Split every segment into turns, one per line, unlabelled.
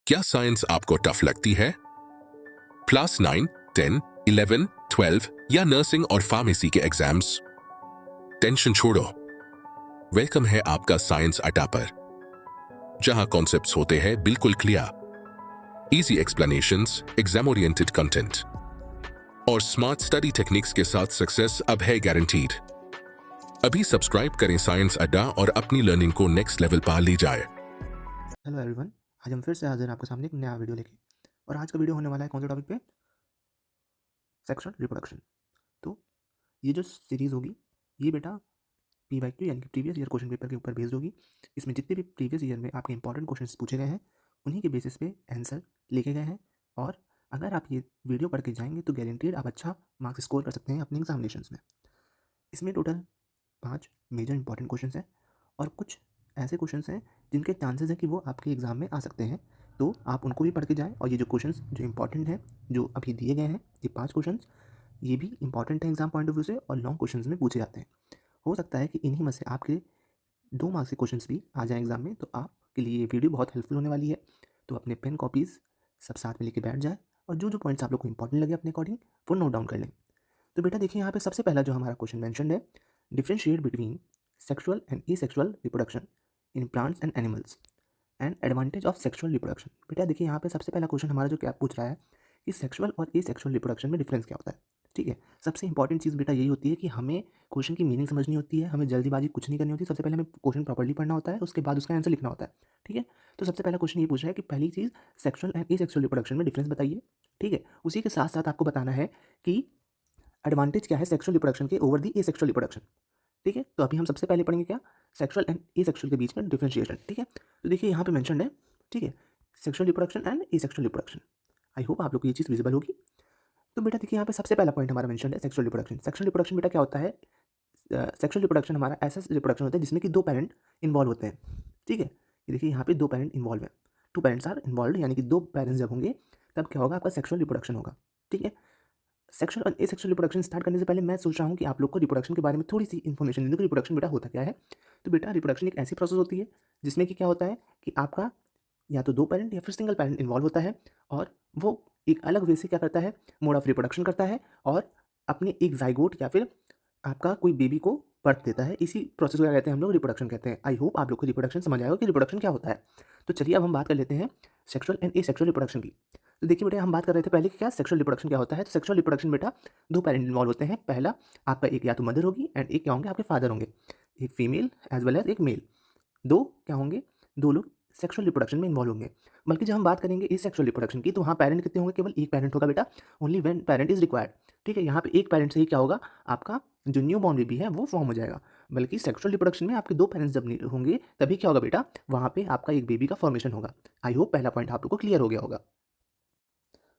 क्या साइंस आपको टफ लगती है? क्लास 9, 10, 11, 12 या नर्सिंग और फार्मेसी के एग्जाम्स? टेंशन छोड़ो। वेलकम है आपका साइंस अड्डा पर, जहां कॉन्सेप्ट्स होते हैं बिल्कुल clear, easy explanations, exam oriented content और स्मार्ट स्टडी टेक्निक्स के साथ सक्सेस अब है गारंटीड। अभी सब्सक्राइब करें साइंस अड्डा और अपनी लर्निंग को नेक्स्ट लेवल पर ले जाए।
हेलो एवरीवन, आज हम फिर से हाजिर हैं आपके सामने एक नया वीडियो लेके। और आज का वीडियो होने वाला है कौन से टॉपिक पे? Sexual reproduction. तो ये जो सीरीज़ होगी ये बेटा PYQ यानी कि प्रीवियस ईयर क्वेश्चन पेपर के ऊपर बेस्ड होगी। इसमें जितने भी प्रीवियस ईयर में आपके इंपॉर्टेंट क्वेश्चंस पूछे गए हैं उन्हीं के बेसिस पे आंसर लिखे गए हैं। और अगर आप ये वीडियो पढ़ के जाएंगे तो गारंटीड आप अच्छा मार्क्स स्कोर कर सकते हैं अपने एग्जामिनेशंस में। इसमें टोटल 5 मेजर इंपॉर्टेंट क्वेश्चंस हैं और कुछ ऐसे क्वेश्चंस हैं जिनके चांसेस है कि वो आपके एग्ज़ाम में आ सकते हैं। तो आप उनको भी पढ़ के जाएँ और ये जो क्वेश्चंस जो इंपॉर्टेंट हैं जो अभी दिए गए हैं ये 5 क्वेश्चंस ये भी इंपॉर्टेंट है एग्जाम पॉइंट ऑफ व्यू से और लॉन्ग क्वेश्चंस में पूछे जाते हैं। हो सकता है कि इन्हीं में से आपके 2 मार्क्स के क्वेश्चंस भी आ जाएँ एग्जाम में, तो आपके लिए ये वीडियो बहुत हेल्पफुल होने वाली है। तो अपने पेन कॉपीज़ सब साथ में लेके बैठ जाएँ और जो पॉइंट्स आप लोग को इंपॉर्टेंट लगे अपने अकॉर्डिंग वो नोट डाउन कर लें। तो बेटा देखिए यहाँ पे सबसे पहला जो हमारा क्वेश्चन मेंशन्ड है, differentiate between sexual and asexual reproduction in plants and animals and advantage of sexual reproduction. बेटा देखिए यहाँ पे सबसे पहला क्वेश्चन हमारा जो क्या पूछ रहा है कि सेक्सुअल और एसेक्सुअल रिप्रोडक्शन में डिफरेंस क्या होता है। ठीक है, सबसे इंपॉर्टेंट चीज़ बेटा यही होती है कि हमें क्वेश्चन की मीनिंग समझनी होती है, हमें जल्दीबाजी कुछ नहीं करनी होती। सबसे पहले हमें क्वेश्चन प्रॉपर्ली पढ़ना होता है, उसके बाद उसका आंसर लिखना होता है। ठीक है, तो सबसे पहला क्वेश्चन ये पूछ रहा है कि पहली चीज़ सेक्सुअल एंड एसेक्सुअल रिप्रोडक्शन में डिफरेंस बताइए। ठीक है, उसी के साथ साथ आपको बताना है कि एडवांटेज क्या है सेक्सुअल रिप्रोडक्शन के ओवर दी एसेक्सुअल रिप्रोडक्शन। ठीक है, तो अभी हम सबसे पहले पढ़ेंगे क्या, सेक्सुअल एंड एसेक्सुअल के बीच में डिफरेंशिएशन। ठीक है, तो देखिए यहाँ पे मेंशन्ड है, ठीक है, sexual reproduction and asexual reproduction. I hope आप लोग को ये चीज़ विजिबल होगी। तो बेटा देखिए यहाँ पे सबसे पहला पॉइंट हमारा मेंशन्ड है सेक्सुअल रिप्रोडक्शन। सेक्सुअल रिप्रोडक्शन बेटा क्या होता है? सेक्सुअल रिप्रोडक्शन हमारा ऐसा रिप्रोडक्शन होता है जिसमें कि 2 पेरेंट इन्वॉल्व होते हैं। ठीक है, ये देखिए यहाँ पे 2 पेरेंट इन्वॉल्व है, 2 पेरेंट्स आर इन्वॉल्व, यानी कि 2 पेरेंट्स जब होंगे तब क्या होगा, आपका सेक्सुअल रिप्रोडक्शन होगा। ठीक है, सेक्सुअल और एसेक्सुअल रिप्रोडक्शन स्टार्ट करने से पहले मैं सोच रहा हूँ कि आप लोग को रिप्रोडक्शन के बारे में थोड़ी सी इन्फॉर्मेशन दे दूँ कि रिप्रोडक्शन बेटा होता क्या है। तो बेटा रिप्रोडक्शन एक ऐसी प्रोसेस होती है जिसमें कि क्या होता है कि आपका या तो 2 पेरेंट या फिर सिंगल पेरेंट इन्वॉल्व होता है और वो एक अलग वे से क्या करता है, मोड ऑफ रिप्रोडक्शन करता है और अपने एक ज़ाइगोट या फिर आपका कोई बेबी को बर्थ देता है। इसी प्रोसेस को क्या कहते हैं हम लोग, रिप्रोडक्शन कहते हैं। आई होप आप लोग को रिप्रोडक्शन समझ आएगा कि रिप्रोडक्शन क्या होता है। तो चलिए अब हम बात कर लेते हैं सेक्सुअल एंड एसेक्सुअल रिप्रोडक्शन की। तो देखिए बेटा हम बात कर रहे थे पहले कि क्या सेक्सुअल रिप्रोडक्शन क्या होता है। तो सेक्सुअल रिप्रोडक्शन बेटा 2 पेरेंट इन्वॉल्व होते हैं। पहला आपका एक या तो मदर होगी एंड एक क्या होंगे, आपके फादर होंगे, एक फीमेल एज वेल एज एक मेल। 2 क्या होंगे, 2 लोग सेक्सुअल रिप्रोडक्शन में इन्वॉल्व होंगे। बल्कि जब हम बात करेंगे एसेक्सुअल रिप्रोडक्शन की तो वहाँ पेरेंट कितने होंगे, केवल एक पेरेंट होगा बेटा, only when parent is required. ठीक है, यहाँ पे एक पेरेंट से ही क्या होगा, आपका जो न्यू बॉर्न बेबी है वो फॉर्म हो जाएगा। बल्कि सेक्सुअल रिप्रोडक्शन में आपके 2 पेरेंट्स जब होंगे तभी क्या होगा बेटा, वहाँ पे आपका एक बेबी का फॉर्मेशन होगा। आई होप पहला पॉइंट आप लोग को क्लियर हो गया होगा।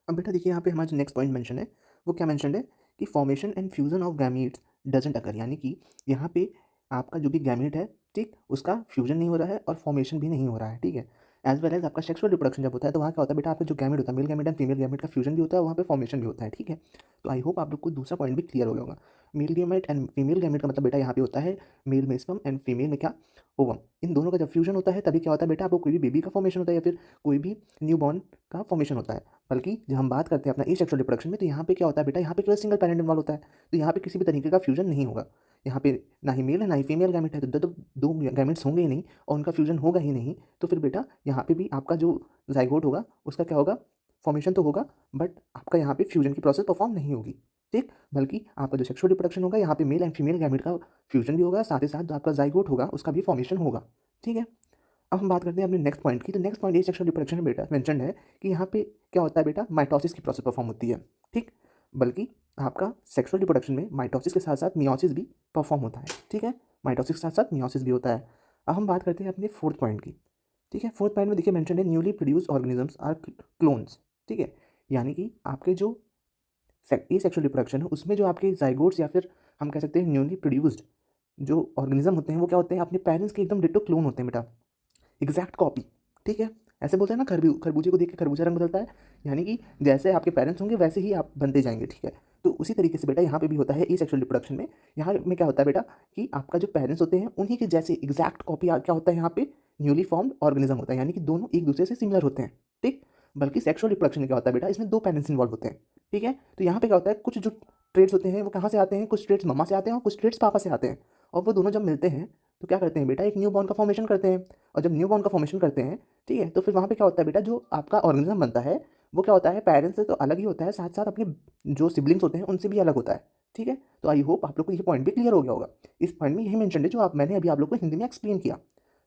अब बेटा देखिए यहाँ पे हमारा जो नेक्स्ट पॉइंट मेंशन है वो क्या मेंशन्ड है कि formation and fusion of gametes doesn't occur, यानी कि यहाँ पे आपका जो भी गैमीट है, ठीक, उसका फ्यूजन नहीं हो रहा है और फॉर्मेशन भी नहीं हो रहा है। ठीक है, एज वेल एज आपका सेक्सुअल रिप्रोडक्शन जब होता है तो वहाँ क्या होता है बेटा, आपका जो गैमेट होता है male gamete and female gamete का फ्यूजन भी होता है, वहाँ पे फॉर्मेशन भी होता है। ठीक है, तो आई होप आप लोग को दूसरा पॉइंट भी क्लियर हो गया होगा। Male gamete and female gamete का मतलब बेटा यहाँ पे होता है मेल में स्पर्म एंड फीमेल में क्या, ओवम। इन दोनों का जब फ्यूजन होता है तभी क्या होता है बेटा, आपको कोई भी बेबी का फॉर्मेशन होता है या फिर कोई भी न्यू बॉर्न का फॉर्मेशन होता है। बल्कि जब हम बात करते हैं अपना एसेक्सुअल रिप्रोडक्शन में तो यहाँ पे क्या होता है बेटा, यहाँ पे केवल सिंगल पेरेंट इन्वॉल्व होता है, तो यहाँ पे किसी भी तरीके का फ्यूजन नहीं होगा। यहाँ पे ना ही मेल है ना ही फीमेल गैमेट है, तो दो गैमेट्स होंगे ही नहीं और उनका फ्यूजन होगा ही नहीं। तो फिर बेटा यहाँ पे भी आपका जो जाइगोट होगा उसका क्या होगा, फॉर्मेशन तो होगा बट आपका यहाँ पे फ्यूजन की प्रोसेस परफॉर्म नहीं होगी। ठीक, बल्कि आपका जो सेक्सुअल रिप्रोडक्शन होगा यहाँ पे मेल एंड फीमेल गैमेट का फ्यूजन भी होगा, साथ ही साथ जो आपका जाइगोट होगा उसका भी फॉर्मेशन होगा। ठीक है, अब हम बात करते हैं अपने नेक्स्ट पॉइंट की। तो नेक्स्ट पॉइंट ये सेक्सुअल रिप्रोडक्शन में बेटा मेंशन है कि यहाँ पे क्या होता है बेटा, माइटोसिस की प्रोसेस परफॉर्म होती है। ठीक, बल्कि आपका सेक्सुअल रिप्रोडक्शन में माइटोसिस के साथ साथ मियोसिस भी परफॉर्म होता है। ठीक है, माइटोसिस के साथ साथ मियोसिस भी होता है। अब हम बात करते हैं अपने फोर्थ पॉइंट की। ठीक है, फोर्थ पॉइंट में देखिए मेंशन है newly produce organisms are clones. ठीक है, यानी कि आपके जो ये सेक्सुअल रिप्रोडक्शन है उसमें जो आपके जाइगोट्स या फिर हम कह सकते हैं न्यूली प्रोड्यूस्ड जो ऑर्गेनिज्म होते हैं वो क्या होते हैं, अपने पेरेंट्स के एकदम डिट्टो क्लोन होते हैं बेटा, एग्जैक्ट कॉपी। ठीक है, ऐसे बोलते हैं ना, खरबूजे को देख के खरबूजा रंग बदलता है, यानी कि जैसे आपके पेरेंट्स होंगे वैसे ही आप बनते जाएंगे। ठीक है, तो उसी तरीके से बेटा यहाँ पे भी होता है सेक्सुअल रिप्रोडक्शन में। यहाँ में क्या होता है बेटा कि आपका जो पेरेंट्स होते हैं उन्हीं के जैसे एग्जैक्ट कॉपी क्या होता है यहाँ पे न्यूली फॉर्म्ड ऑर्गेनिज्म होता है, यानी कि दोनों एक दूसरे से सिमिलर होते हैं, ठीक। बल्कि सेक्सुअल रिप्रोडक्शन में क्या होता है बेटा, इसमें 2 पेरेंट्स इन्वॉल्व होते हैं, ठीक है। तो यहाँ पे क्या होता है, कुछ जो ट्रेड्स होते हैं वो कहाँ से आते हैं, कुछ ट्रेड्स मम्मा से आते हैं और कुछ ट्रेड्स पापा से आते हैं। और वो दोनों जब मिलते हैं तो क्या करते हैं बेटा, एक न्यू बॉर्न का फॉर्मेशन करते हैं। और जब न्यू बॉर्न का फॉर्मेशन करते हैं, ठीक है, तो फिर वहाँ पे क्या होता है बेटा, जो आपका ऑर्गेनिज्म बनता है वो क्या होता है, पेरेंट्स से तो अलग ही होता है, साथ साथ अपने जो सिबलिंग्स होते हैं उनसे भी अलग होता है, ठीक है। तो आई होप आप लोग को ये पॉइंट भी क्लियर हो गया होगा। इस पॉइंट में यही मेंशन है जो मैंने अभी आप लोग को हिंदी में एक्सप्लेन किया।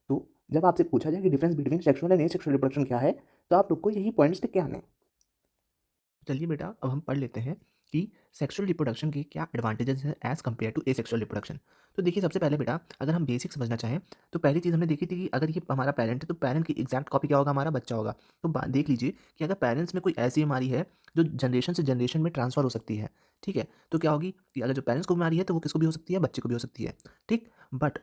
तो जब आपसे पूछा जाए कि difference between sexual and asexual reproduction क्या है, तो आप लोग को यही पॉइंट्स लिख के आने हैं। चलिए बेटा, अब हम पढ़ लेते हैं कि सेक्सुअल रिप्रोडक्शन के क्या एडवांटेजेस हैं as compare to asexual reproduction. तो देखिए, सबसे पहले बेटा अगर हम बेसिक समझना चाहें तो पहली चीज़ हमने देखी थी कि अगर ये हमारा पेरेंट है तो पेरेंट की एग्जैक्ट कॉपी क्या होगा, हमारा बच्चा होगा। तो देख लीजिए कि अगर पेरेंट्स में कोई ऐसी बीमारी है जो जनरेशन से जनरेशन में ट्रांसफ़र हो सकती है, ठीक है, तो क्या होगी कि अगर जो पेरेंट्स को बीमारी है तो वो किसको भी हो सकती है, बच्चे को भी हो सकती है, ठीक। बट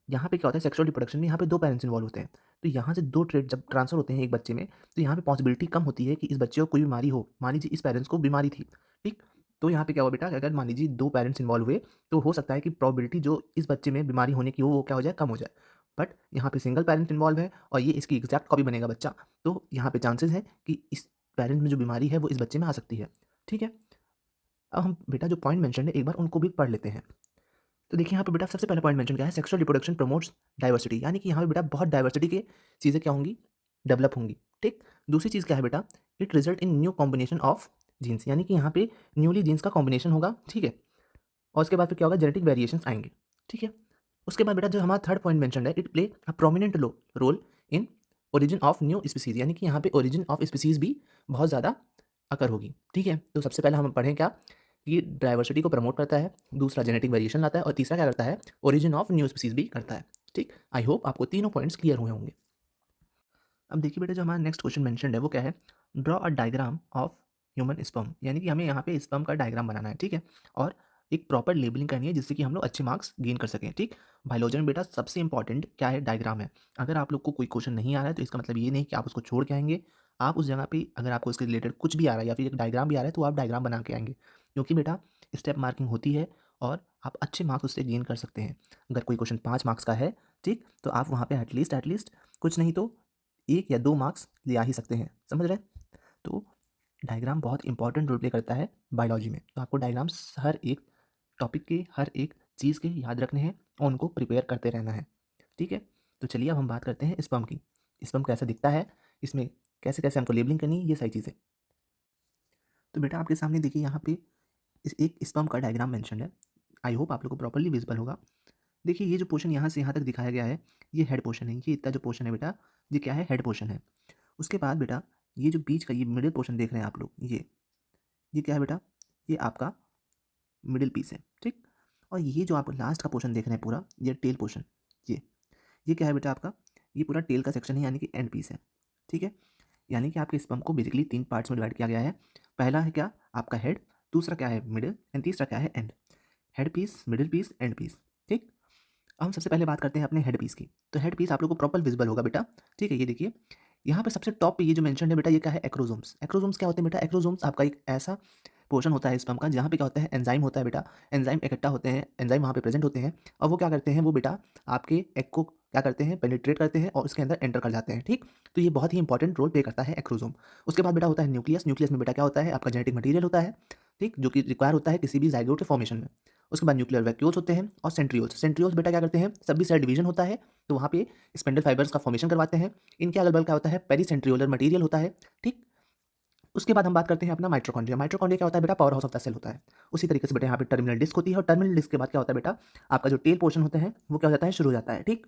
यहाँ पे क्या होता है, सेक्सुअल रिप्रोडक्शन में यहाँ पे 2 पेरेंट्स इन्वॉल्व होते हैं। तो यहाँ से 2 ट्रेट जब ट्रांसफ़र होते हैं एक बच्चे में, तो यहाँ पे पॉसिबिलिटी कम होती है कि इस बच्चे को कोई बीमारी हो। मान लीजिए इस पेरेंट्स को बीमारी थी, ठीक? तो यहाँ पे क्या हुआ बेटा, अगर मान लीजिए 2 पेरेंट्स इन्वॉल्व हुए, तो हो सकता है कि प्रोबेबिलिटी जो इस बच्चे में बीमारी होने की हो, वो क्या हो जाए, कम हो जाए। बट यहाँ पे सिंगल पेरेंट इन्वॉल्व है और ये इसकी एग्ज़ैक्ट कॉपी बनेगा बच्चा, तो यहाँ पे चांसेस है कि इस पेरेंट में जो बीमारी है, वो इस बच्चे में आ सकती है, ठीक है? अब हम बेटा जो पॉइंट मेंशन है, एक बार उनको भी पढ़ लेते हैं। तो देखिए यहाँ पे बेटा सबसे पहला पॉइंट मेंशन क्या है, सेक्सुअल रिप्रोडक्शन प्रमोट्स डाइवर्सिटी, यानी कि यहाँ पे बेटा बहुत डाइवर्सिटी की चीज़ें क्या होंगी, डेवलप होंगी, ठीक। दूसरी चीज़ क्या है बेटा, it result in new combination of genes, यानी कि यहाँ पे न्यूली जीन्स का कॉम्बिनेशन होगा, ठीक है। और उसके बाद फिर क्या होगा, जेनेटिक वेरिएशंस आएंगे, ठीक है। उसके बाद बेटा जो हमारा थर्ड पॉइंट मेंशन है, it play a prominent role in origin of new species, यानी कि यहाँ पे ओरिजिन ऑफ स्पीसीज भी बहुत ज़्यादा अकर होगी, ठीक है। तो सबसे पहले हम पढ़ें क्या, ये डाइवर्सिटी को प्रमोट करता है, दूसरा जेनेटिक वेरिएशन लाता है और तीसरा क्या करता है, ओरिजिन ऑफ न्यू स्पीसीज भी करता है, ठीक। आई होप आपको तीनों पॉइंट्स क्लियर हुए होंगे। अब देखिए बेटा, जो हमारा नेक्स्ट क्वेश्चन मेंशन्ड है वो क्या है, draw a diagram of human sperm, यानी कि हमें यहाँ पे स्पर्म का डायग्राम बनाना है, ठीक है। और एक प्रॉपर लेबलिंग करनी है जिससे कि हम लोग अच्छे मार्क्स गेन कर सकें, ठीक। बायोलॉजी में बेटा सबसे इंपॉर्टेंट क्या है, डायग्राम है। अगर आप लोग को कोई क्वेश्चन नहीं आ रहा है तो इसका मतलब ये नहीं कि आप उसको छोड़ के आएंगे। आप उस जगह पे अगर आपको इसके रिलेटेड कुछ भी आ रहा है या फिर एक डायग्राम भी आ रहा है तो आप डायग्राम बना के आएंगे, क्योंकि बेटा स्टेप मार्किंग होती है और आप अच्छे मार्क्स उससे गेन कर सकते हैं। अगर कोई क्वेश्चन 5 मार्क्स का है, ठीक, तो आप वहाँ पे एटलीस्ट कुछ नहीं तो 1 या 2 मार्क्स ले आ ही सकते हैं, समझ रहे हैं? तो डायग्राम बहुत इंपॉर्टेंट रोल प्ले करता है बायोलॉजी में। तो आपको डायग्राम्स हर एक टॉपिक के, हर एक चीज़ के याद रखने हैं और उनको प्रिपेयर करते रहना है, ठीक है? तो चलिए अब हम बात करते हैं स्पर्म की। स्पर्म कैसा दिखता है, इसमें कैसे-कैसे हमको लेबलिंग करनी है, ये सारी चीज़ें। तो बेटा आपके सामने देखिए यहाँ पे इस एक स्पर्म का डायग्राम मेंशन्ड है। आई होप आप लोग को प्रॉपर्ली विज़िबल होगा। देखिए ये जो पोर्शन यहाँ से यहाँ तक दिखाया गया है, ये हेड पोर्शन है। ये इतना जो पोर्शन है बेटा, ये क्या है, हेड पोर्शन है। उसके बाद बेटा ये जो बीच का ये मिडिल पोर्शन देख रहे हैं आप लोग, ये क्या है बेटा, ये आपका मिडिल पीस है, ठीक। और ये जो आप लास्ट का पोर्शन देख रहे हैं पूरा, ये टेल पोर्शन, ये ये क्या है बेटा आपका, ये पूरा टेल का सेक्शन है, यानी कि एंड पीस है, ठीक है। यानी कि आपके स्पर्म को बेसिकली 3 पार्ट्स में डिवाइड किया गया है। पहला है क्या, आपका हेड, दूसरा क्या है, मिडिल, एंड तीसरा क्या है, end. Head piece, middle piece, end piece, ठीक। अब हम सबसे पहले बात करते हैं अपने हेड पीस की। तो हेड पीस आप लोग को प्रॉपर विजिबल होगा बेटा, ठीक है। ये देखिए यहाँ पे सबसे टॉप पे ये जो मेंशन है बेटा, ये क्या है, एक्रोसोम्स। एक्रोसोम्स क्या होते हैं बेटा, एक्रोसोम्स आपका एक ऐसा पोर्शन होता है स्पर्म का जहाँ पे क्या होता है, एंजाइम होता है बेटा। एंजाइम इकट्ठा होते हैं, एंजाइम वहाँ पे प्रेजेंट होते हैं और वो क्या करते हैं, वो बेटा आपके एग को क्या करते हैं, पेनिट्रेट करते हैं और उसके अंदर एंटर कर जाते हैं, ठीक। तो ये बहुत ही इंपॉर्टेंट रोल प्ले करता है एक्रोसोम। उसके बाद बेटा होता है न्यूक्लियस। न्यूक्लियस में बेटा क्या होता है, आपका जेनेटिक मटेरियल होता है, ठीक, जो कि रिक्वायर होता है किसी भी ज़ाइगोट के फॉर्मेशन में। उसके बाद न्यूक्लियर वैक्यूल्स होते हैं और सेंट्रियोल्स। सेंट्रियोल्स बेटा क्या करते हैं, सभी सेल डिवीजन होता है तो वहाँ पे स्पेंडल फाइबर्स का फॉर्मेशन करवाते हैं। इनके अगल बगल क्या होता है, पेरीसेंट्रियोलर मटेरियल होता है, ठीक। उसके बाद हम बात करते हैं अपना माइटोकॉन्ड्रिया। माइटोकॉन्ड्रिया क्या होता है बेटा, power house of the cell होता है। उसी तरीके से बेटा यहाँ पे टर्मिनल डिस्क होती है और टर्मिनल डिस्क के बाद क्या होता है बेटा, आपका जो टेल पोर्शन होते हैं वो क्या हो जाता है, शुरू हो जाता है, ठीक।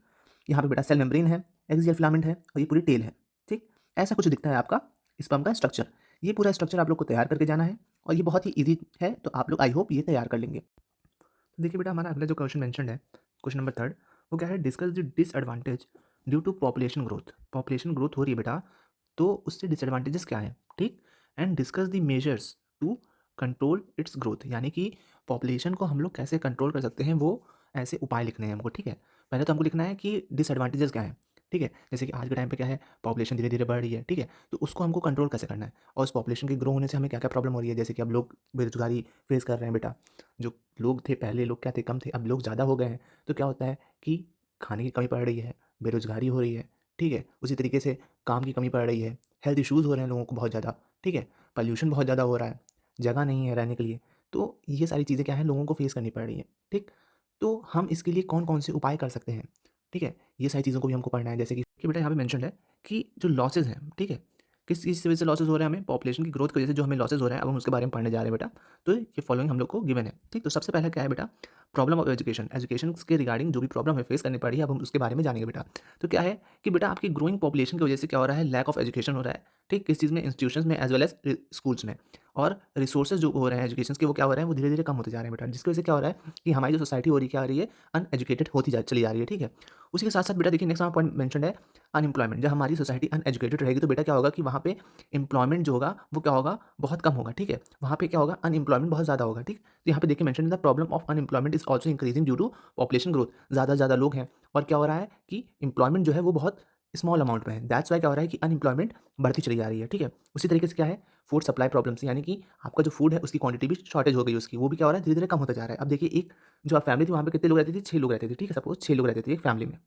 यहाँ पे बेटा सेल मेम्ब्रेन है, एक्सियल फिलामेंट है और ये पूरी टेल है, ठीक। ऐसा कुछ दिखता है आपका स्पर्म का स्ट्रक्चर। ये पूरा स्ट्रक्चर आप लोग को तैयार करके जाना है और ये बहुत ही ईजी है, तो आप लोग आई होप ये तैयार कर लेंगे। तो देखिए बेटा, हमारा अगला जो क्वेश्चन मेंशन्ड है, क्वेश्चन नंबर 3, वो क्या है, discuss the disadvantage due to population growth. Population growth हो रही है बेटा, तो उससे डिसएडवांटेजेस क्या हैं, ठीक। And discuss the measures to control its growth, यानी कि पॉपुलेशन को हम लोग कैसे कंट्रोल कर सकते हैं, वो ऐसे उपाय लिखने हैं हमको, ठीक है। पहले तो हमको लिखना है कि डिसएडवांटेजेस क्या हैं। ठीक है। जैसे कि आज के टाइम पे क्या है, पॉपुलेशन धीरे-धीरे बढ़ रही है, ठीक है? तो उसको हमको कंट्रोल कैसे करना है और उस पॉपुलेशन के ग्रो होने से हमें क्या-क्या प्रॉब्लम हो रही है, जैसे कि अब लोग बेरोज़गारी फेस कर रहे हैं बेटा। जो लोग थे पहले, लोग क्या थे, कम थे, अब लोग ज़्यादा हो गए हैं। तो क्या होता है कि खाने की कमी पड़ रही है, बेरोज़गारी हो रही है, ठीक है? उसी तरीके से काम की कमी पड़ रही है, हेल्थ इश्यूज़ हो रहे हैं लोगों को बहुत ज़्यादा, ठीक है? पॉल्यूशन बहुत ज़्यादा हो रहा है, जगह नहीं है रहने के लिए। तो ये सारी चीज़ें क्या है, लोगों को फेस करनी पड़ रही हैं, ठीक? तो हम इसके लिए कौन-कौन से उपाय कर सकते हैं, ठीक है? ये सारी चीज़ों को भी हमको पढ़ना है, जैसे कि बेटा यहाँ पे मेंशन्ड है कि जो लॉसेस हैं, ठीक है? किस चीज़ की वजह से लॉसेस हो रहे हैं हमें? पॉपुलेशन की ग्रोथ की वजह से जो हमें लॉसेस हो रहे हैं, अब हम उसके बारे में पढ़ने जा रहे हैं बेटा। तो ये फॉलोइंग हम लोग को गिवन है, ठीक? तो सबसे पहला क्या है बेटा? Problem of education. एजुकेशन के रिगार्डिंग जो भी प्रॉब्लम हमें फेस करनी पड़ रही है, अब हम उसके बारे में जानेंगे बेटा। तो क्या है कि बेटा आपकी ग्रोइंग पॉपुलेशन की वजह से क्या हो रहा है? लैक ऑफ एजुकेशन हो रहा है, ठीक? किस चीज़ में? इंस्टीट्यूशंस में एज़ वेल एज़ स्कूल्स में। और रिसोर्सेज़ जो हो रहे हैं एजुकेशंस के, वो क्या हो रहे हैं? वो धीरे-धीरे कम होते जा रहे हैं बेटा। जिसकी वजह से क्या हो रहा है कि हमारी जो सोसाइटी हो रही है, क्या हो रही है? अनएजुकेटेड होती जा चली जा रही है, ठीक है? उसी के साथ-साथ बेटा देखिए नेक्स्ट हमारा पॉइंट मेंशन्ड है अनएम्प्लॉयमेंट। जब हमारी सोसाइटी अनएजुकेटेड रहेगी तो बेटा क्या होगा कि वहाँ पे एम्प्लॉयमेंट जो होगा वो क्या होगा? बहुत कम होगा, ठीक है? वहाँ पे क्या होगा? अनएम्प्लॉयमेंट बहुत ज़्यादा होगा, ठीक? तो यहाँ पे देखिए mention the problem of unemployment is also increasing due to population growth. ज़्यादा से ज़्यादा लोग हैं और क्या हो रहा है कि एम्प्लॉयमेंट जो है वो बहुत स्मॉल अमाउंट में है। दैट्स व्हाई क्या हो रहा है कि अनएम्प्लॉयमेंट बढ़ती चली जा रही है, ठीक है? उसी तरीके से क्या है? फूड सप्लाई प्रॉब्लम्स, यानी कि आपका जो फूड है उसकी क्वांटिटी भी शॉर्टेज हो गई उसकी, वो भी क्या हो रहा है? धीरे-धीरे कम होता जा रहा है। अब देखिए एक जो फैमिली थी वहाँ पे कितने लोग रहते थे? 6 लोग रहते थे, ठीक है? सपोज़ 6 लोग रहते थे एक फैमिली में,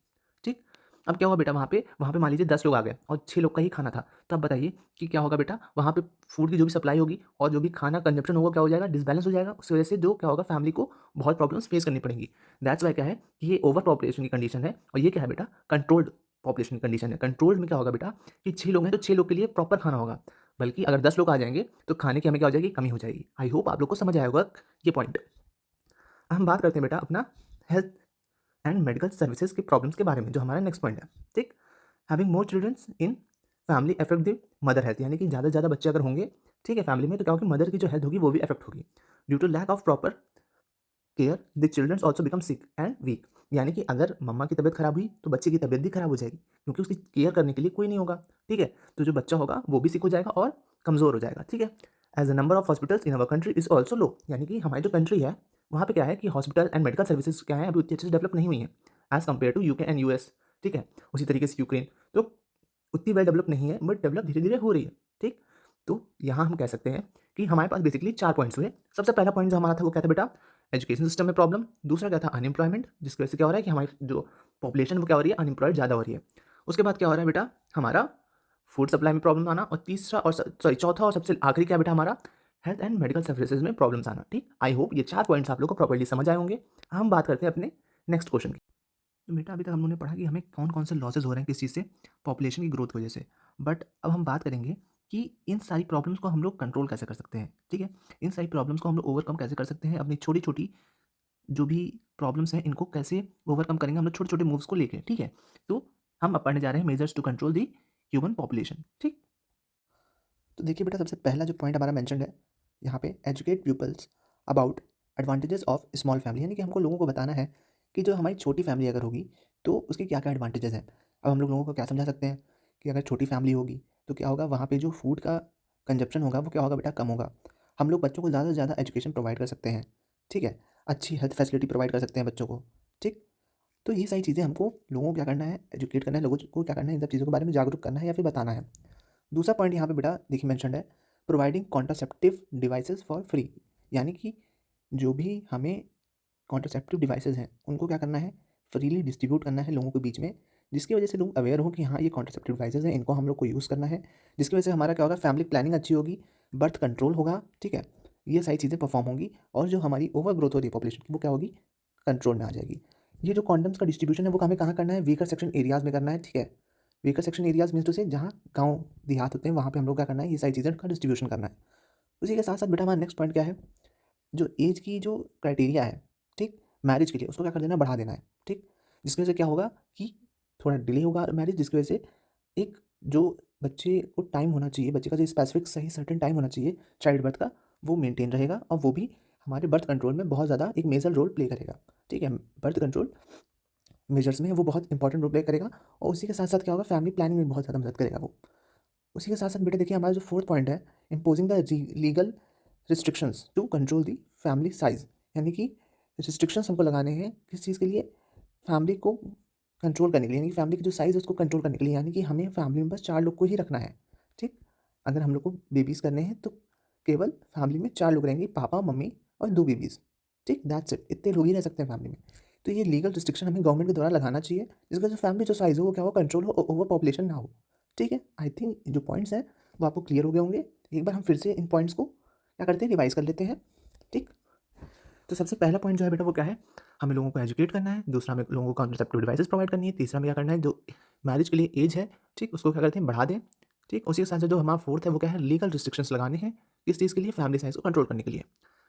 ठीक? अब क्या हुआ बेटा वहाँ पे मान लीजिए 10 लोग आ गए और 6 लोग का ही खाना था। तो अब बताइए कि क्या होगा बेटा? वहाँ पे फूड की जो भी सप्लाई होगी और जो भी खाना कंज़म्पशन होगा क्या हो जाएगा? डिसबैलेंस हो जाएगा। उसकी वजह से जो क्या होगा, फैमिली को बहुत प्रॉब्लम्स फेस करनी पड़ेंगी। दैट्स व्हाई क्या है कि ये ओवर पॉपुलेशन की कंडीशन है और ये क्या है बेटा? कंट्रोल्ड पॉपुलेशन की कंडीशन है। कंट्रोल्ड में क्या होगा बेटा कि 6 लोग हैं तो 6 लोग के लिए प्रॉपर खाना होगा। बल्कि अगर 10 लोग आ जाएँगे तो खाने की हमें क्या हो जाएगी? कमी हो जाएगी। आई होप आप लोग को समझ आया होगा ये पॉइंट। अब हम बात करते हैं बेटा अपना हेल्थ एंड मेडिकल सर्विसेज के प्रॉब्लम्स के बारे में, जो हमारा नेक्स्ट पॉइंट है, ठीक? Having more children's in family affect the mother health, यानी कि ज़्यादा से ज़्यादा बच्चे अगर होंगे, ठीक है, फैमिली में, तो क्या होगी? मदर की जो हेल्थ होगी वो भी अफेक्ट होगी। Due to lack of proper care the childrens also become sick and weak, यानी कि अगर मम्मा की तबीयत खराब हुई तो बच्चे की तबीयत भी खराब हो जाएगी क्योंकि उसकी केयर करने के लिए कोई नहीं होगा, ठीक है? तो जो बच्चा होगा वो भी सिक हो जाएगा और कमज़ोर हो जाएगा, ठीक है? As the number of hospitals in our country is also low, यानी कि हमारी जो कंट्री है वहाँ पे क्या है कि हॉस्पिटल एंड मेडिकल सर्विसेज क्या है, अभी उतनी अच्छे से डेवलप नहीं हुई हैं as compare to UK and US, ठीक है? उसी तरीके से यूक्रेन, तो उतनी वेल डेवलप नहीं है बट डेवलप धीरे-धीरे हो रही है, ठीक? तो यहाँ हम कह सकते हैं कि हमारे पास बेसिकली 4 पॉइंट्स हुए। सबसे पहला पॉइंट जो हमारा था वो क्या था बेटा? एजुकेशन सिस्टम में प्रॉब्लम। दूसरा क्या था? अनएम्प्लॉयमेंट, जिसकी वजह से क्या हो रहा है कि हमारी जो पॉपुलेशन वो क्या हो रही है? अनएम्प्लॉयड ज़्यादा हो रही है। उसके बाद क्या हो रहा है बेटा? हमारा फूड सप्लाई में प्रॉब्लम आना और तीसरा और चौथा और सबसे आखिरी क्या बेटा हमारा? हेल्थ एंड मेडिकल सर्विसेज में प्रॉब्लम्स आना, ठीक? आई होप ये 4 पॉइंट्स आप लोग को प्रॉपर्ली समझ आए होंगे। हम बात करते हैं अपने नेक्स्ट क्वेश्चन की। तो बेटा अभी तक हम लोगों ने पढ़ा कि हमें कौन-कौन से लॉसेस हो रहे हैं किस चीज़ से? पॉपुलेशन की ग्रोथ की वजह से। बट अब हम बात करेंगे कि इन सारी प्रॉब्लम्स को हम लोग कंट्रोल कैसे कर सकते हैं, ठीक है? इन सारी प्रॉब्लम्स को हम लोग ओवरकम कैसे कर सकते हैं? अपनी छोटी-छोटी जो भी प्रॉब्लम्स हैं इनको कैसे ओवरकम करेंगे हम लोग छोटे-छोटे मूव्स को लेके, ठीक है? तो हम अब पढ़ने जा रहे हैं measures to control the human population, ठीक? तो देखिए बेटा सबसे पहला जो पॉइंट हमारा मेंशन्ड है यहाँ पे, educate peoples about advantages of small family, यानी कि हमको लोगों को बताना है कि जो हमारी छोटी फैमिली अगर होगी तो उसके क्या क्या एडवांटेजेस हैं। अब हम लोग लोगों को क्या समझा सकते हैं कि अगर छोटी फैमिली होगी तो क्या होगा, वहाँ पे जो फूड का कंजप्शन होगा वो क्या होगा बेटा? कम होगा। हम लोग बच्चों को ज़्यादा से ज़्यादा एजुकेशन प्रोवाइड कर सकते हैं, ठीक है? अच्छी हेल्थ फैसिलिटी प्रोवाइड कर सकते हैं बच्चों को, ठीक? तो ये सारी चीज़ें हमको लोगों को क्या करना है? एजुकेट करना है, लोगों को क्या करना है? इन सब चीज़ों के बारे में जागरूक करना है या फिर बताना है। दूसरा पॉइंट यहाँ पे बेटा देखिए मेंशन्ड है, providing contraceptive devices for free, यानी कि जो भी हमें कॉन्ट्रासेप्टिव डिवाइसेस हैं उनको क्या करना है? फ्रीली डिस्ट्रीब्यूट करना है लोगों के बीच में, जिसकी वजह से लोग अवेयर हों कि हाँ ये कॉन्ट्रासेप्टिव डिवाइसेस हैं, इनको हम लोग को यूज़ करना है, जिसकी वजह से हमारा क्या होगा? फैमिली प्लानिंग अच्छी होगी, बर्थ कंट्रोल होगा, ठीक है? ये सारी चीज़ें परफॉर्म होंगी और जो हमारी ओवर ग्रोथ हो रही है पॉपुलेशन की वो क्या होगी? कंट्रोल में आ जाएगी। ये जो कॉन्डम्स का डिस्ट्रीब्यूशन है वो हमें कहाँ करना है? वीकर सेक्शन एरियाज़ में करना है, ठीक है? Weaker section areas means to say जहाँ गाँव देहात होते हैं वहाँ पे हम लोग क्या करना है? ये सारी चीज़ें का डिस्ट्रीब्यूशन करना है। उसी के साथ-साथ बेटा हमारा नेक्स्ट पॉइंट क्या है? जो एज की जो क्राइटेरिया है, ठीक? मैरिज के लिए उसको क्या कर देना है? बढ़ा देना है, ठीक? जिसकी वजह से क्या होगा कि थोड़ा डिले होगा मैरिज, जिसकी वजह से एक जो बच्चे को टाइम होना चाहिए, बच्चे का जो स्पेसिफिक सही सर्टेन टाइम होना चाहिए चाइल्ड बर्थ का, वो मेंटेन रहेगा और वो भी हमारे बर्थ कंट्रोल में बहुत ज़्यादा एक मेजर रोल प्ले करेगा, ठीक है? बर्थ कंट्रोल मेजर्स में वो बहुत इंपॉर्टेंट रोल प्ले करेगा और उसी के साथ-साथ क्या होगा? फैमिली प्लानिंग में बहुत ज़्यादा मदद करेगा वो। उसी के साथ-साथ बेटा देखिए हमारा जो फोर्थ पॉइंट है, imposing the legal restrictions to control the family size, यानी कि रिस्ट्रिक्शंस हमको लगाने हैं किस चीज़ के लिए? फैमिली को कंट्रोल करने के लिए, यानी कि फैमिली की जो साइज़ है उसको कंट्रोल करने के लिए, यानी कि हमें फैमिली में बस 4 लोग को ही रखना है, ठीक? अगर हम लोग को बेबीज़ करने हैं तो केवल फैमिली में 4 लोग रहेंगे, पापा, मम्मी और 2 बेबीज़, ठीक? दैट्स इट, इतने लोग ही रह सकते हैं फैमिली में। तो ये लीगल रिस्ट्रिक्शन हमें गवर्नमेंट के द्वारा लगाना चाहिए, जिसका जो फैमिली जो साइज़ हो वो क्या हो, कंट्रोल हो, ओवर पॉपुलेशन ना हो, ठीक है? आई थिंक जो पॉइंट्स हैं वो आपको क्लियर हो गए होंगे। एक बार हम फिर से इन पॉइंट्स को क्या करते हैं, रिवाइज़ कर लेते हैं, ठीक? तो सबसे पहला पॉइंट जो है बेटा वो क्या है, हमें लोगों को एजुकेट करना है, दूसरा हमें लोगों को कॉन्ट्रासेप्टिव डिवाइसेस प्रोवाइड करनी है, तीसरा हमें क्या करना है, जो मैरिज के लिए एज है, ठीक, उसको क्या करते हैं, बढ़ा दें, ठीक। उसी के साथ साथ जो हमारा फोर्थ है वो क्या है, लीगल रिस्ट्रिक्शंस लगाने हैं, किस चीज़ के लिए, फैमिली साइज को कंट्रोल करने के लिए।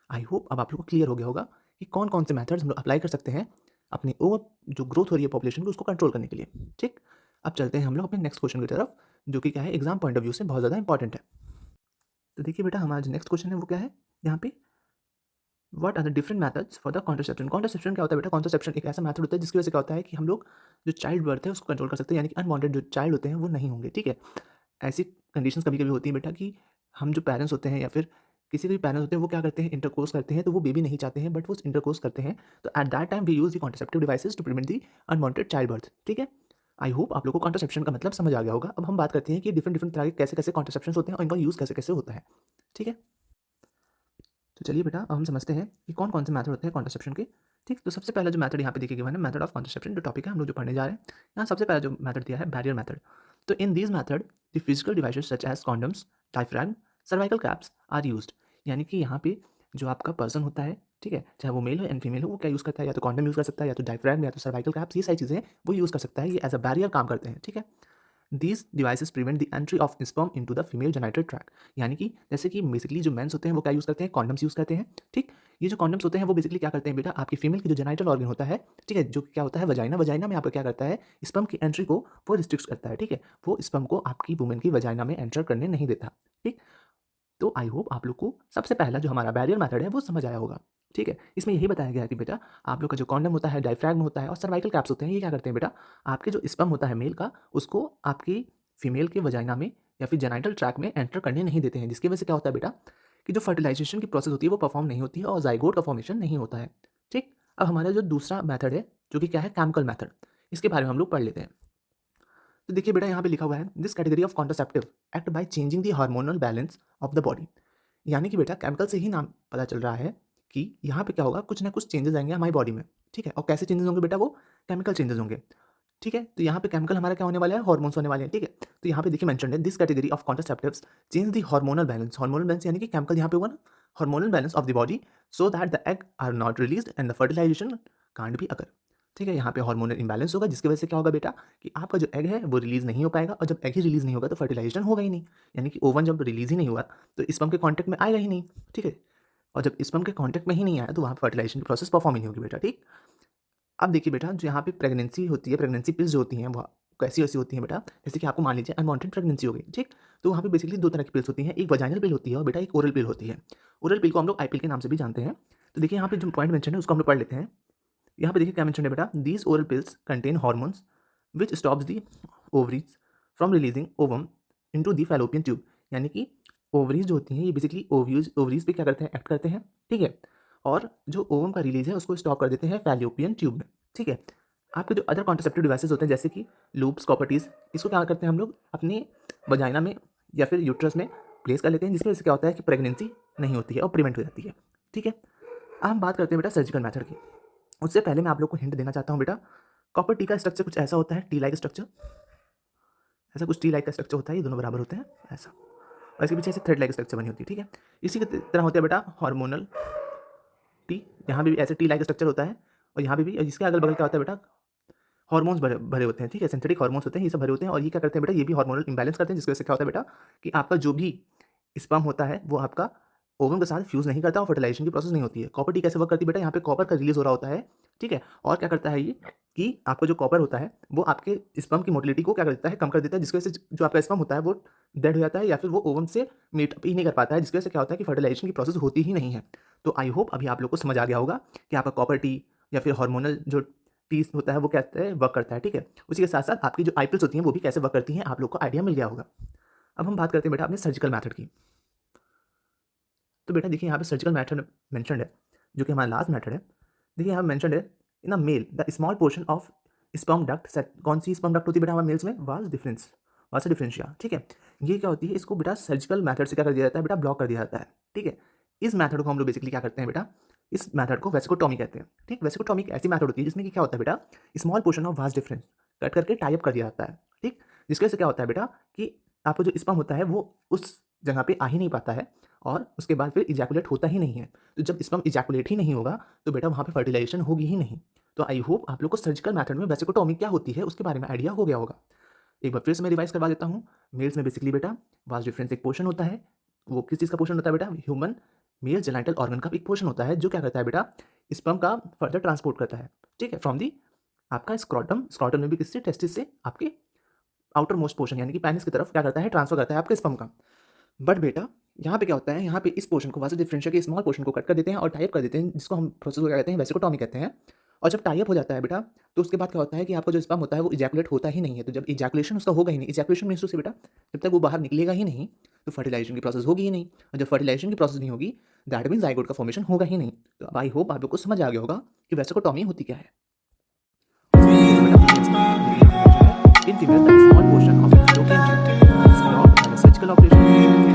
आई होप अब आप लोग को क्लियर हो गया होगा कि कौन कौन से मैथड्स हम लोग अप्लाई कर सकते हैं अपनी ओवर जो ग्रोथ हो रही है पॉपुलेशन की उसको कंट्रोल करने के लिए, ठीक। अब चलते हैं हम लोग अपने नेक्स्ट क्वेश्चन की तरफ, जो कि क्या है, एग्जाम पॉइंट ऑफ व्यू से बहुत ज़्यादा इंपॉर्टेंट है। तो देखिए बेटा, हमारा जो नेक्स्ट क्वेश्चन है वो क्या है, यहाँ पे what are the different methods for the contraception. Contraception क्या होता है बेटा, कॉन्ट्रासेप्शन एक ऐसा मेथड होता है जिसकी वजह से क्या होता है कि हम लोग जो चाइल्ड बर्थ है उसको कंट्रोल कर सकते हैं, यानी कि अनवांटेड जो चाइल्ड होते हैं वो नहीं होंगे, ठीक है। ऐसी कंडीशंस कभी कभी होती हैं बेटा कि हम जो पेरेंट्स होते हैं या फिर किसी के भी पेरेंट्स होते हैं वो क्या करते हैं, इंटरकोर्स करते हैं, तो वो बेबी नहीं चाहते हैं बट वो इंटरकोर्स करते हैं, तो at that time we use the contraceptive devices to prevent the unwanted child birth, ठीक है। आई होप आप लोग को कॉन्ट्रासेप्शन का मतलब समझ आ गया होगा। अब हम बात करते हैं कि डिफरेंट डिफरेंट तरह के कैसे कैसे कॉन्ट्रासेप्शन होते हैं और इनका यूज़ कैसे कैसे होता है, ठीक है। तो चलिए बेटा, अब हम समझते हैं कि कौन कौन से मैथड होते हैं कॉन्ट्रासेप्शन के, ठीक। तो सबसे पहला जो मैथड यहाँ पे देखिए गिवन है, मेथड ऑफ कॉन्ट्रासेप्शन, जो टॉपिक है हम लोग जो पढ़ने जा रहे हैं, यहाँ सबसे पहला जो मैथड दिया है, बैरियर मैथड। तो in these method the physical devices such as condoms, diaphragm, cervical caps are used. यानी कि यहाँ पे जो आपका पर्सन होता है, ठीक है, चाहे वो मेल हो या फीमेल हो, वो क्या यूज़ करता है, या तो कॉन्डम यूज़ कर सकता है, या तो डायफ्रैगम, या तो सर्वाइकल कैप्स, ये सारी चीज़ें वो यूज़ कर सकता है, ये एज अ बैरियर काम करते हैं, ठीक है। These devices prevent the entry of sperm into the female genital track. यानी कि जैसे कि बेसिकली जो मेंस होते हैं वो क्या यूज़ करते हैं, कॉन्डम्स यूज़ करते हैं, ठीक। ये जो कॉन्डम्स होते हैं वो बेसिकली क्या करते हैं बेटा, आपकी फीमेल की जो जेनिटल ऑर्गन होता है, ठीक है, जो क्या होता है, वजाइना, वजाइना में आपका क्या करता है, स्पर्म की एंट्री को वो रिस्ट्रिक्ट करता है, ठीक है। वो स्पर्म को आपकी वुमेन की वजाइना में एंटर करने नहीं देता, ठीक। तो आई होप आप लोग को सबसे पहला जो हमारा बैरियर मेथड है वो समझ आया होगा, ठीक है। इसमें यही बताया गया है कि बेटा आप लोग का जो कॉन्डम होता है, डायफ्रैगम होता है और सर्वाइकल कैप्स होते हैं, ये क्या करते हैं बेटा, आपके जो स्पर्म होता है मेल का, उसको आपकी फीमेल के वजाइना में या फिर जेनाइटल ट्रैक में एंटर करने नहीं देते हैं, जिसकी वजह से क्या होता है बेटा कि जो फर्टिलाइजेशन की प्रोसेस होती है वो परफॉर्म नहीं होती है और जाइगोट का फॉर्मेशन नहीं होता है, ठीक। अब हमारा जो दूसरा मैथड है जो कि क्या है, केमिकल मैथड, इसके बारे में हम लोग पढ़ लेते हैं। तो देखिए बेटा, यहाँ पे लिखा हुआ है, this category of contraceptive act by changing the hormonal balance of the body. यानी कि बेटा केमिकल से ही नाम पता चल रहा है कि यहाँ पे क्या होगा, कुछ ना कुछ चेंजेस आएंगे हमारी बॉडी में, ठीक है। और कैसे चेंजेस होंगे बेटा, वो केमिकल चेंजेस होंगे, ठीक है। तो यहाँ पे केमिकल हमारा क्या होने वाला है, हार्मोन्स होने वाले हैं, ठीक है। तो यहाँ पे देखिए मेंशन है, this category of contraceptives change the hormonal balance. Hormonal balance यानी कि केमिकल यहाँ पे होगा ना, hormonal balance of the body, so that the egg are not released and the fertilisation can't be occur, ठीक है। यहाँ पे हार्मोनल इम्बैलेंस होगा, जिसकी वजह से क्या होगा बेटा कि आपका जो एग है वो रिलीज नहीं हो पाएगा, और जब एग ही रिलीज नहीं होगा तो फर्टिलाइजेशन होगा ही नहीं, यानी कि ओवन जब रिलीज ही नहीं हुआ तो स्पर्म के कॉन्टैक्ट में आएगा ही नहीं, ठीक है। और जब स्पर्म के कॉन्टैक्ट में ही नहीं आया तो वहाँ फर्टिलाइजेशन की प्रोसेस परफॉर्म ही नहीं होगी बेटा, ठीक। अब देखिए बेटा, जो यहाँ पे प्रेगनेंसी होती है, प्रेगनेंसी पिल्स जो होती हैं वो कैसी वैसी होती हैं बेटा, जैसे कि आपको मान लीजिए अनवांटेड प्रेगनेंसी हो गई, ठीक। तो वहाँ पे बेसिकली दो तरह की पिल्स होती हैं, एक वजाइनल पिल होती है और बेटा एक ओरल पिल होती है। ओरल पिल को हम लोग आई पिल के नाम से भी जानते हैं। तो देखिए यहाँ पे जो पॉइंट मेंशन है उसको हम लोग पढ़ लेते हैं। यहाँ पे देखिए क्या मेंशन है बेटा, these oral pills contain hormones which stops the ovaries from releasing ovum into the fallopian tube. यानी कि ओवरीज जो होती हैं ये बेसिकली ओवरीज पे क्या करते हैं, एक्ट करते हैं, ठीक है। और जो ओवम का रिलीज है उसको स्टॉप कर देते हैं फैलोपियन ट्यूब में, ठीक है। आपके जो अदर कॉन्ट्रासेप्टिव डिवाइसेस होते हैं जैसे कि लूप्स, कॉपर्टीज, इसको क्या करते हैं हम लोग अपने वजाइना में या फिर यूट्रस में प्लेस कर लेते हैं, जिसकी वजह से क्या होता है कि प्रेगनेंसी नहीं होती है और प्रिवेंट हो जाती है, ठीक है। अब हम बात करते हैं बेटा सर्जिकल मैथड की। उससे पहले मैं आप लोग को हिंट देना चाहता हूँ बेटा, कॉपर टी का स्ट्रक्चर कुछ ऐसा होता है, टी लाइक स्ट्रक्चर, ऐसा कुछ टी लाइक का स्ट्रक्चर होता है, ये दोनों बराबर होते हैं ऐसा, और इसके पीछे ऐसे थ्रेड लाइक स्ट्रक्चर बनी होती है, ठीक है। इसी की तरह होता है बेटा हार्मोनल टी, यहाँ भी ऐसे टी लाइक स्ट्रक्चर होता है, और यहाँ भी, और इसके अगल बगल क्या होता है बेटा, हार्मोन्स भरे भरे होते हैं, ठीक है, सिंथेटिक हार्मोन्स होते हैं, ये सब भरे होते हैं, और ये क्या करते हैं बेटा, ये भी हार्मोनल इंबैलेंस करते हैं, जिसकी वजह से क्या होता है बेटा कि आपका जो भी स्पर्म होता है वो आपका ओवम के साथ फ्यूज़ नहीं करता और फर्टिलाइजेशन की प्रोसेस नहीं होती है। कॉपर टी कैसे वर्क करती है बेटा, यहाँ पे कॉपर का रिलीज हो रहा होता है, ठीक है। और क्या करता है ये कि आपका जो कॉपर होता है वो आपके स्पर्म की मोटिलिटी को क्या कर देता है, कम कर देता है, जिसकी वजह से जो आपका स्पर्म होता है वो डेड हो जाता है या फिर वो ओवम से मीट ही नहीं कर पाता है, जिसकी वजह से क्या होता है कि फर्टिलाइजेशन की प्रोसेस होती ही नहीं है। तो आई होप अभी आप लोग को समझ आ गया होगा कि आपका कॉपर टी या फिर हार्मोनल जो टी होता है वो कैसे वर्क करता है, ठीक है। उसी के साथ साथ आपकी जो आईपिल्स होती हैं वो भी कैसे वर्क करती हैं, आप लोग को आइडिया मिल गया होगा। अब हम बात करते हैं बेटा अपने सर्जिकल मैथड की। तो बेटा देखिए यहाँ पे सर्जिकल मैथड मेंशनड है, जो कि हमारा लास्ट मैथड है। देखिए यहाँ मेंशनड है, in a male the small portion of sperm duct, कौन सी स्पर्म डक्ट होती है बेटा हमारे मेल्स में? वास डिफरेंशिया, ठीक है। ये क्या होती है, इसको बेटा सर्जिकल मेथड से क्या कर दिया जाता है बेटा? ब्लॉक कर दिया जाता है, ठीक है। इस मेथड को हम लोग बेसिकली क्या करते हैं बेटा? इस मेथड को वेसिकोटॉमी कहते हैं, ठीक। वेसिकोटॉमी एक ऐसी मेथड होती है जिसमें कि क्या होता है बेटा? Small portion of vas deferens cut करके टाई अप कर दिया जाता है, ठीक। जिसकी वजह से क्या होता है बेटा कि आपको जो स्पर्म होता है वो उस जगह पे आ ही नहीं पाता है और उसके बाद फिर इजैकुलेट होता ही नहीं है। तो जब स्पर्म इजैकुलेट ही नहीं होगा तो बेटा वहाँ पे फर्टिलाइजेशन होगी ही नहीं। तो आई होप आप लोग को सर्जिकल मेथड में वेसिकोटॉमी क्या होती है उसके बारे में आइडिया हो गया होगा। एक बार फिर से मैं रिवाइज करवा देता हूँ। मेल्स में बेसिकली बेटा वास डिफरेंस एक पोर्शन होता है। वो किस चीज़ का पोर्शन होता है बेटा? ह्यूमन मेल जेनाइटल ऑर्गन का एक पोर्शन होता है जो क्या करता है बेटा? स्पर्म का फर्दर ट्रांसपोर्ट करता है, ठीक है, फ्रॉम दी आपका स्क्रॉटम में भी किससे? टेस्टिस से आपके आउटर मोस्ट पोर्शन यानी कि पेनिस की तरफ क्या करता है? ट्रांसफर करता है आपके स्पर्म का। बट बेटा यहाँ पे क्या होता है? यहाँ पे इस पोर्शन को वास डिफरेंशिया के स्मॉल पोर्शन को कट कर देते हैं और टाइप कर देते हैं, जिसको हम प्रोसेस को क्या कहते हैं? वेसिकोटॉमी कहते हैं। और जब टाइप हो जाता है बेटा तो उसके बाद क्या होता है कि आपका जो स्पर्म होता है वो इजैकुलेट होता ही नहीं है। तो जब इजैकुलेशन उसका होगा ही नहीं, इजैकुलेशन मीन्स से बेटा जब तक वो बाहर निकलेगा ही नहीं तो फर्टिलाइजेशन की प्रोसेस होगी ही नहीं, और जब फर्टिलाइजेशन की प्रोसेस नहीं होगी दैट मीन्स जाइगोट का फॉर्मेशन होगा ही नहीं। तो अब आई होप आप लोग को समझ आ गया होगा कि वेसिकोटॉमी होती क्या है। In female, the small portion of the fallopian tube is blocked by the surgical operation